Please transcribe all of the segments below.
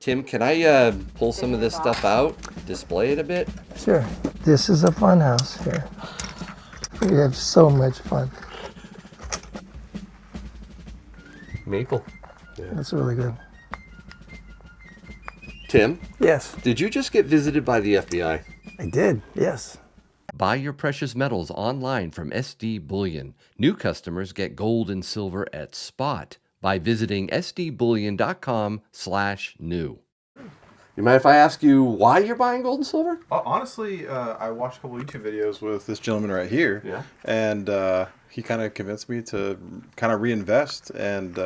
Tim, can I pull some of this stuff out, display it a bit? Sure. This is a fun house here. We have so much fun. Maple. Yeah. That's really good. Tim? Yes. Did you just get visited by the FBI? I did, yes. Buy your precious metals online from SD Bullion. New customers get gold and silver at spot by visiting sdbullion.com/new. You mind if I ask you why you're buying gold and silver? Honestly, I watched a couple YouTube videos with this gentleman right here. Yeah. And he kind of convinced me to kind of reinvest and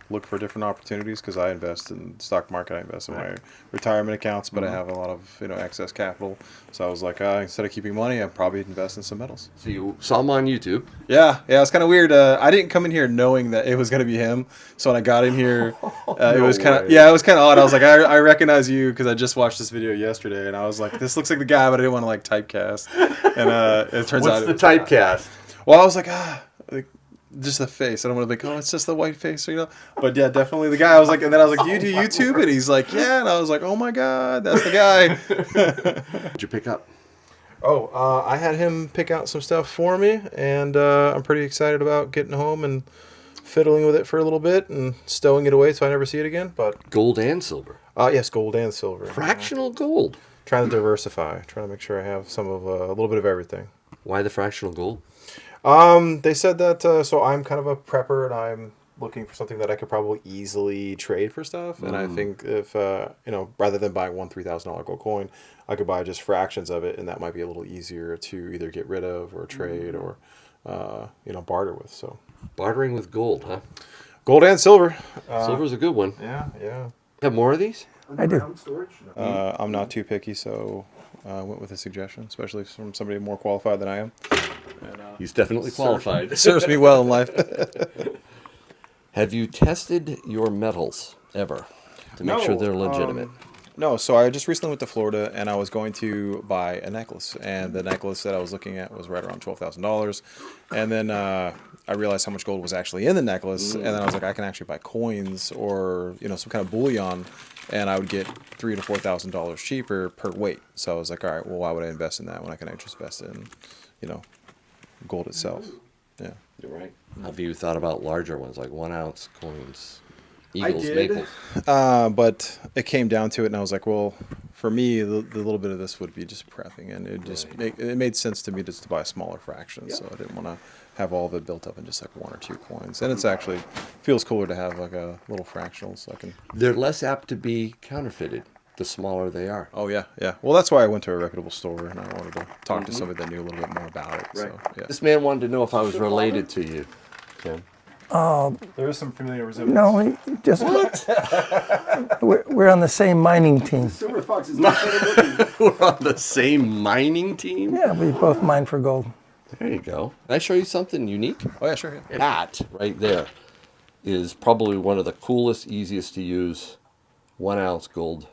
look for different opportunities because I invest in the stock market. I invest in my retirement accounts, but I have a lot of excess capital. So I was like, instead of keeping money, I'd probably invest in some metals. So you saw him on YouTube. Yeah, it's kind of weird. I didn't come in here knowing that it was going to be him. So when I got in here, it was kind of it was kind of odd. I was like, I recognize you because I just watched this video yesterday, and I was like, this looks like the guy, but I didn't want to like typecast. And it turns out What's the typecast? Well, I was like, just the face. I don't want to be like, it's just the white face, But yeah, definitely the guy. I was like, and then I was like, you do YouTube? And he's like, yeah. And I was like, oh my God, that's the guy. What'd you pick up? I had him pick out some stuff for me, and I'm pretty excited about getting home and fiddling with it for a little bit and stowing it away so I never see it again. But Gold and silver. Yes, gold and silver. Fractional gold. Trying to diversify, trying to make sure I have some of a little bit of everything. Why the fractional gold? They said that, so I'm kind of a prepper and I'm looking for something that I could probably easily trade for stuff. And I think if, rather than buying one $3,000 gold coin, I could buy just fractions of it. And that might be a little easier to either get rid of or trade or, barter with. So Bartering with gold, huh? Gold and silver. Silver's a good one. Yeah. Have more of these? I do. I'm not too picky, so I went with a suggestion, especially from somebody more qualified than I am. And, He's definitely qualified. serves me well in life. Have you tested your metals ever to make sure they're legitimate? No, so I just recently went to Florida and I was going to buy a necklace, and the necklace that I was looking at was right around $12,000. And then I realized how much gold was actually in the necklace, and then I was like, I can actually buy coins or some kind of bullion, and I would get $3,000 to $4,000 cheaper per weight. So I was like, all right, well, why would I invest in that when I can just invest in, gold itself? Yeah, You're right. Have you thought about larger ones like 1 ounce coins? Eagles, I did, maples. but it came down to it, and I was like, well, for me, the little bit of this would be just prepping, and it made sense to me just to buy a smaller fraction. So I didn't want to have all of it built up in just like 1 or 2 coins. And it's actually feels cooler to have like a little fractional, so I can. They're less apt to be counterfeited the smaller they are. Oh yeah. Well, that's why I went to a reputable store, and I wanted to talk to somebody that knew a little bit more about it. Right. So yeah. This man wanted to know if I was related to you, Tim. There is some familiar resemblance. No, we just we're on the same mining team. We're on the same mining team? Yeah, we both mine for gold. There you go. Can I show you something unique? Oh yeah, sure. Yeah. That right there is probably one of the coolest, easiest to use 1 ounce gold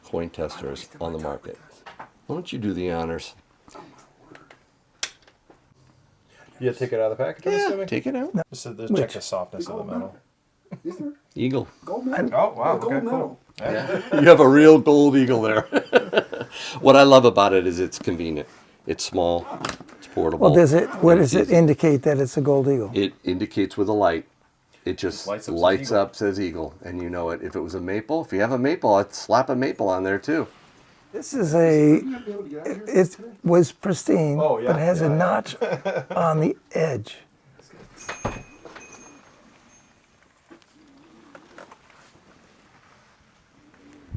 coin testers on the market. Why don't you do the honors? You take it out of the package, I'm assuming? Take it out. Just to check the softness of the metal. Eagle. Gold medal. Oh, wow. Gold Okay, medal. cool. You have a real gold eagle there. What I love about it is it's convenient. It's small. It's portable. Well, what does it indicate that it's a gold eagle? It indicates with a light. It just lights up, up, says eagle, and you know it. If it was a maple, if you have a maple, I'd slap a maple on there too. This is it was pristine, but it has a notch on the edge.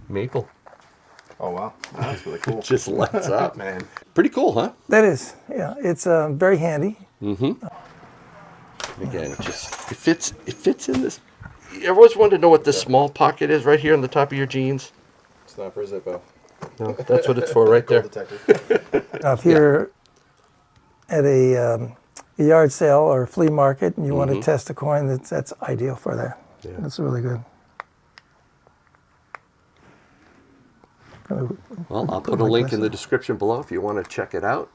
Maple. Oh, wow. That's really cool. Just lights up, man. Pretty cool, huh? That is, yeah, it's very handy. Again, it fits in this. You ever always wanted to know what this small pocket is right here on the top of your jeans? It's not for a Zippo. No, that's what it's for right there. Now, if you're at a yard sale or flea market and you want to test a coin, that's ideal for that. Yeah. That's really good. Well, I'll put a link in the description below if you want to check it out.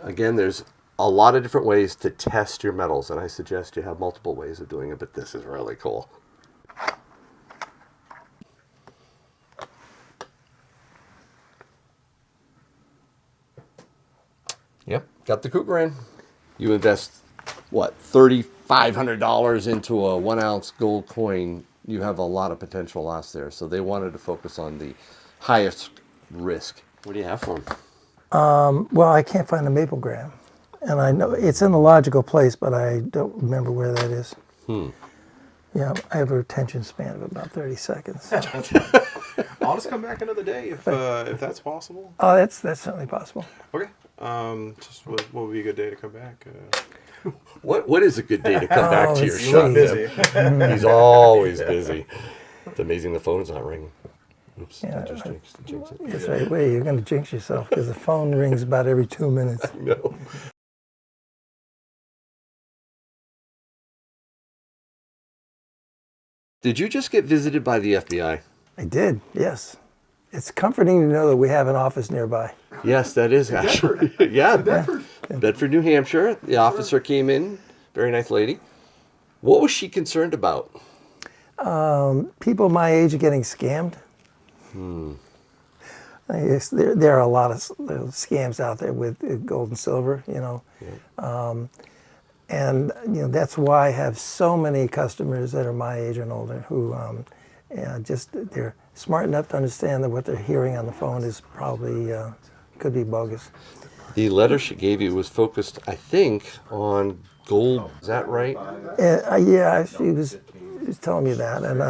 Again, there's a lot of different ways to test your metals, and I suggest you have multiple ways of doing it, but this is really cool. got the cougar in. You invest, what, $3,500 into a 1 ounce gold coin. You have a lot of potential loss there. So they wanted to focus on the highest risk. What do you have for them? Well, I can't find the maple gram. And I know it's in the logical place, but I don't remember where that is. Yeah, I have a retention span of about 30 seconds. I'll just come back another day if that's possible. Oh, that's certainly possible. Okay. Just what would be a good day to come back? What is a good day to come back to your it's shop? busy. He's always busy. It's amazing the phone's not ringing. Oops, Yeah, I just jinxed it. That's right. Wait, you're going to jinx yourself because the phone rings about every 2 minutes. No. Did you just get visited by the FBI? I did, yes. It's comforting to know that we have an office nearby. Yes, that is actually. Yeah, Bedford, New Hampshire. The officer came in, very nice lady. What was she concerned about? People my age are getting scammed. I guess there are a lot of scams out there with gold and silver, you know. Yeah. And you know that's why I have so many customers that are my age and older who they're smart enough to understand that what they're hearing on the phone is probably could be bogus. The letter she gave you was focused, I think, on gold. Is that right? Yeah, she was telling me that, and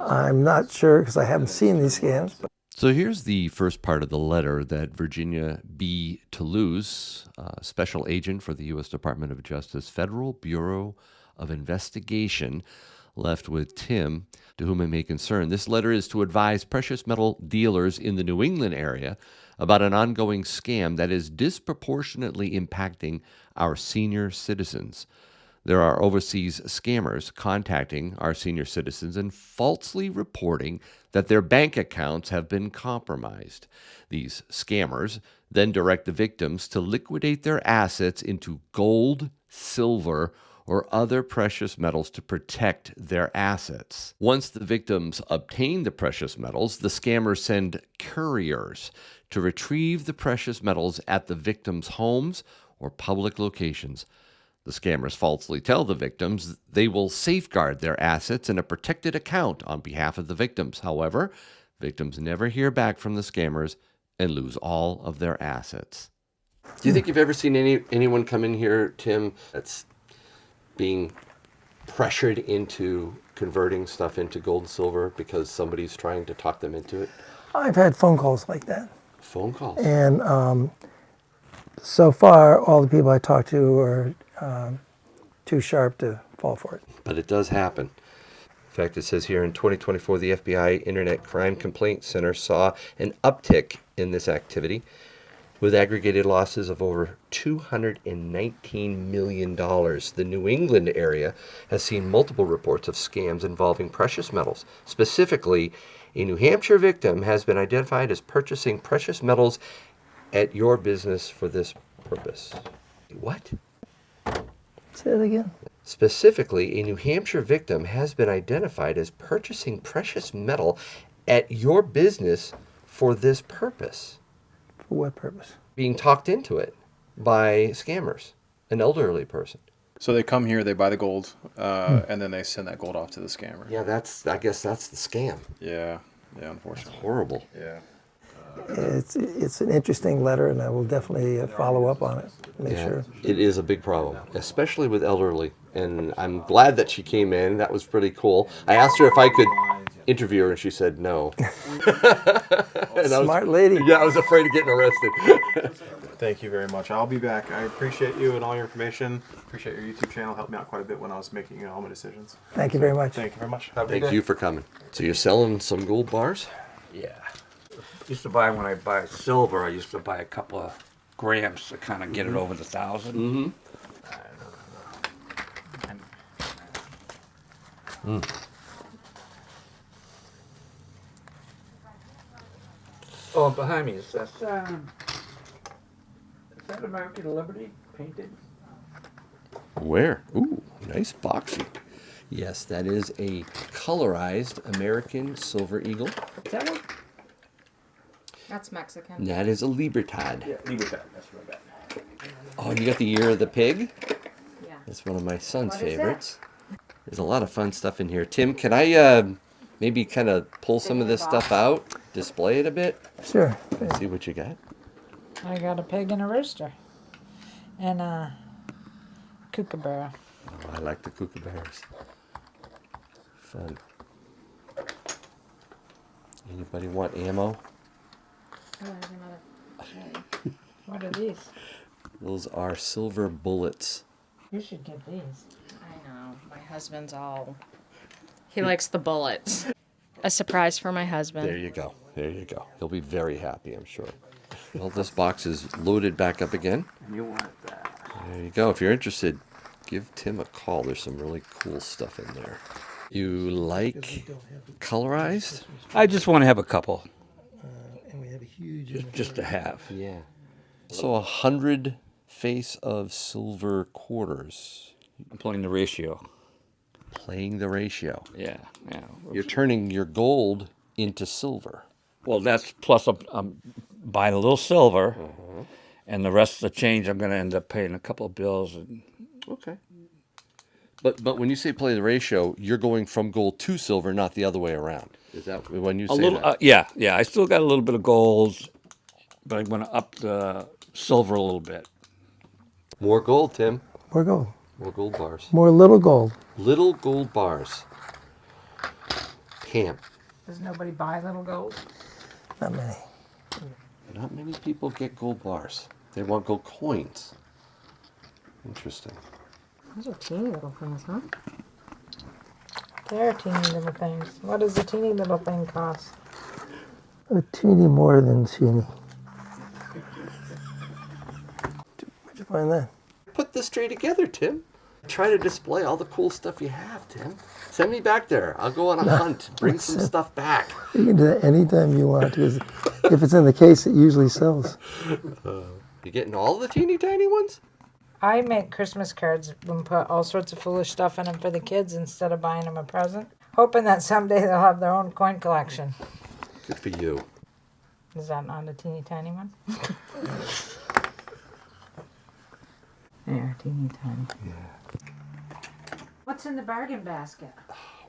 I'm not sure because I haven't seen these scams. So here's the first part of the letter that Virginia B. Toulouse, special agent for the U.S. Department of Justice, Federal Bureau of Investigation, left with Tim, to whom it may concern. This letter is to advise precious metal dealers in the New England area about an ongoing scam that is disproportionately impacting our senior citizens. There are overseas scammers contacting our senior citizens and falsely reporting that their bank accounts have been compromised. These scammers then direct the victims to liquidate their assets into gold, silver, or other precious metals to protect their assets. Once the victims obtain the precious metals, the scammers send couriers to retrieve the precious metals at the victims' homes or public locations. The scammers falsely tell the victims they will safeguard their assets in a protected account on behalf of the victims. However, victims never hear back from the scammers and lose all of their assets. Do you think you've ever seen anyone come in here, Tim, that's being pressured into converting stuff into gold and silver because somebody's trying to talk them into it? I've had phone calls like that. Phone calls? And so far, all the people I talk to are too sharp to fall for it. But it does happen. In fact, it says here in 2024, the FBI Internet Crime Complaint Center saw an uptick in this activity with aggregated losses of over $219 million. The New England area has seen multiple reports of scams involving precious metals. Specifically, a New Hampshire victim has been identified as purchasing precious metals at your business for this purpose. What? Say it again. Specifically, a New Hampshire victim has been identified as purchasing precious metal at your business for this purpose. For what purpose? Being talked into it by scammers, an elderly person. So they come here, they buy the gold, and then they send that gold off to the scammer. Yeah, I guess that's the scam. Yeah, unfortunately. Horrible. Yeah. It's an interesting letter, and I will definitely follow up on it. Make sure. It is a big problem, especially with elderly. And I'm glad that she came in. That was pretty cool. I asked her if I could interview her, and she said no. Smart lady. Yeah, I was afraid of getting arrested. Thank you very much. I'll be back. I appreciate you and all your information. Appreciate your YouTube channel. Helped me out quite a bit when I was making all my decisions. Thank you very much. Thank you very much. Have a good Thank day. you for coming. So you're selling some gold bars? Yeah. Used to buy, when I buy silver, I used to buy a couple of grams to kind of get it over the 1,000. Mm-hmm. Oh, behind me, is that American Liberty painted? Where? Ooh, nice boxy. Yes, that is a colorized American Silver Eagle. Is that one? That's Mexican. And that is a Libertad. Yeah, leave it that. That's what I got. Oh, you got the Year of the Pig? Yeah. That's one of my son's What is favorites. There's a lot of fun stuff in here. Tim, can I maybe kind of pull some of this stuff out, display it a bit, Sure. see what you got? I got a pig and a rooster. And a kookaburra. Oh, I like the kookaburras. Fun. Anybody want ammo? Oh, there's another. What are these? Those are silver bullets. You should get these. I know. My husband's all. He likes the bullets. A surprise for my husband. There you go. There you go. He'll be very happy, I'm sure. Well, this box is loaded back up again. And you want that. There you go. If you're interested, give Tim a call. There's some really cool stuff in there. You like colorized? I just want to have a couple, And we have a huge. just to have. Yeah. So 100 face of silver quarters. I'm playing the ratio. Playing the ratio. Yeah, yeah. You're turning your gold into silver. Well, that's plus I'm buying a little silver, and the rest of the change I'm going to end up paying a couple of bills. And Okay. But when you say play the ratio, you're going from gold to silver, not the other way around. Is that when you say a little, that? yeah. I still got a little bit of gold, but I'm going to up the silver a little bit. More gold, Tim. More gold. More gold bars. More little gold. Little gold bars. Camp. Does nobody buy little gold? Not many. Not many people get gold bars. They want gold coins. Interesting. Those are teeny little things, huh? They're teeny little things. What does a teeny little thing cost? A teeny more than teeny. Where'd you find that? Put this tray together, Tim. Try to display all the cool stuff you have, Tim. Send me back there. I'll go on a hunt. Bring some stuff back. You can do that anytime you want, because if it's in the case, it usually sells. You getting all the teeny tiny ones? I make Christmas cards and put all sorts of foolish stuff in them for the kids instead of buying them a present, hoping that someday they'll have their own coin collection. Good for you. Is that not a teeny tiny one? There, teeny tiny. What's in the bargain basket?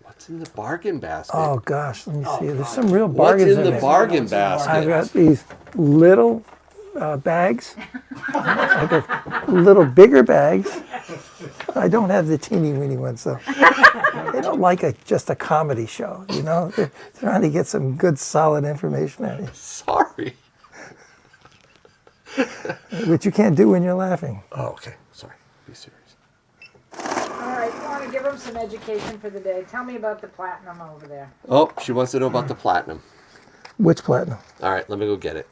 What's in the bargain basket? Oh gosh, let me see. There's some real What's bargains in the there. bargain basket? I've got these little bags. I've got little bigger bags. I don't have the teeny weeny ones, so they don't like just a comedy show, you know? They're trying to get some good, solid information out of Sorry. you, which you can't do when you're laughing. Oh, okay. Sorry. Be serious. All right, you want to give them some education for the day. Tell me about the platinum over there. Oh, she wants to know about the platinum. Which platinum? All right, let me go get it.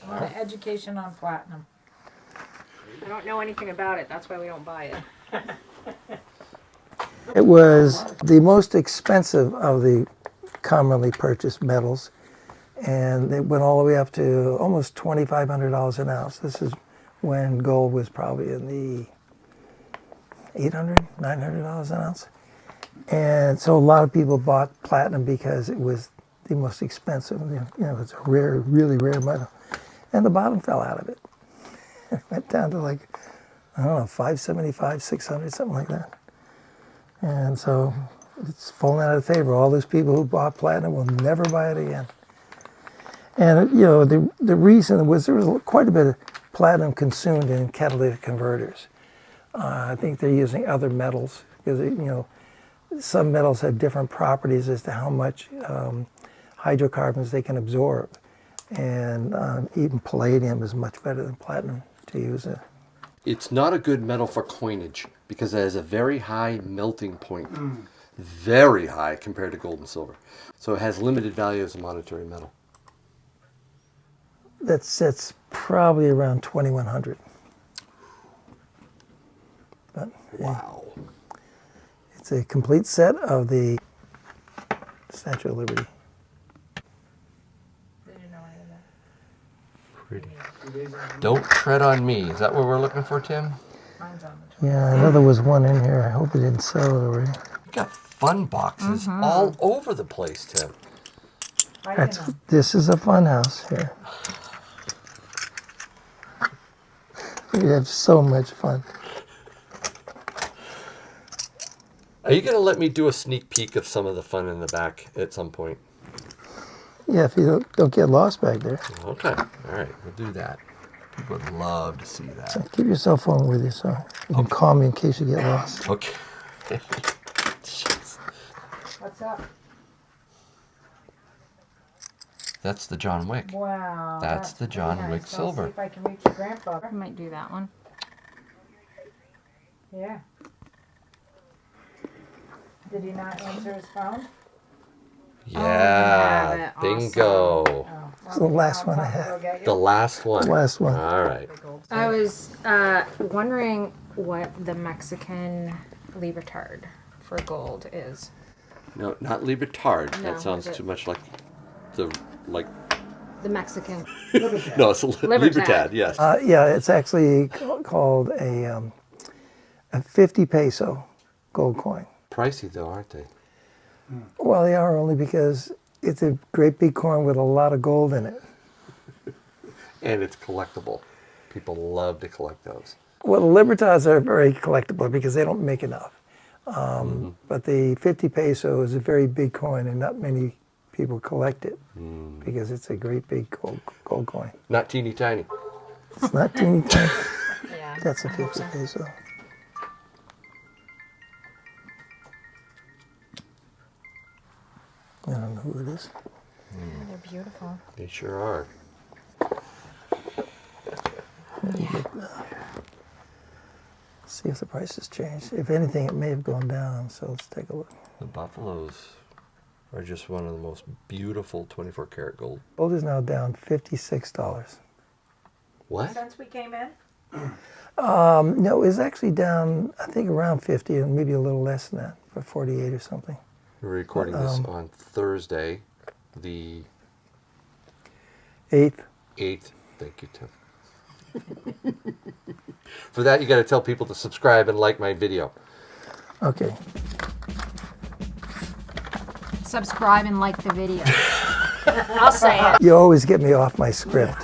I want an education on platinum. I don't know anything about it. That's why we don't buy it. It was the most expensive of the commonly purchased metals, and it went all the way up to almost $2,500 an ounce. This is when gold was probably in the $800, $900 an ounce. And so a lot of people bought platinum because it was the most expensive. You know, it's a rare, really rare metal. And the bottom fell out of it. It went down to like, I don't know, 575, 600, something like that. And so it's fallen out of favor. All those people who bought platinum will never buy it again. And you know, the reason was there was quite a bit of platinum consumed in catalytic converters. I think they're using other metals because you know some metals have different properties as to how much hydrocarbons they can absorb, and even palladium is much better than platinum to use it. It's not a good metal for coinage because it has a very high melting point. Very high compared to gold and silver. So it has limited value as a monetary metal. That's probably around 2,100. But Wow. it's a complete set of the Statue of Liberty. Pretty. Don't tread on me. Is that what we're looking for, Tim? Mine's on the Yeah, I know there was one in here. I hope it didn't sell it already. You got fun boxes all over the place, Tim. This is a fun house here. We have so much fun. Are you going to let me do a sneak peek of some of the fun in the back at some point? Yeah, if you don't get lost back there. Okay. All right. We'll do that. People would love to see that. Keep your cell phone with you so you can call me in case you get lost. Okay. What's up? That's the John Wick. Wow. That's the John pretty Wick nice. I'll silver. see if I can reach your grandfather. I might do that one. Yeah. Did he not answer his phone? Yeah. it. Bingo. Oh, It's the last one I have. The last one. Last one. All right. I was wondering what the Mexican Libertard for gold is. No, not Libertard. No, That sounds is it- too much like the The Mexican. No, it's Libertad. Yes. Yeah, it's actually called a 50 peso gold coin. Pricey though, aren't they? Well, they are only because it's a great big coin with a lot of gold in it. And it's collectible. People love to collect those. Well, the Libertads are very collectible because they don't make enough. But the 50 peso is a very big coin, and not many people collect it because it's a great big gold coin. Not teeny tiny. It's not teeny tiny. Yeah. That's a 50 peso. I don't know who it is. They're beautiful. They sure are. See if the price has changed. If anything, it may have gone down, so let's take a look. The buffaloes are just one of the most beautiful 24 karat gold. Gold is now down $56. What? Since we came in? No, it's actually down, I think, around 50, and maybe a little less than that, for 48 or something. We're recording this on Thursday, the 8th. 8th. Thank you, Tim. For that, you got to tell people to subscribe and like my video. Okay. Subscribe and like the video. I'll say it. You always get me off my script.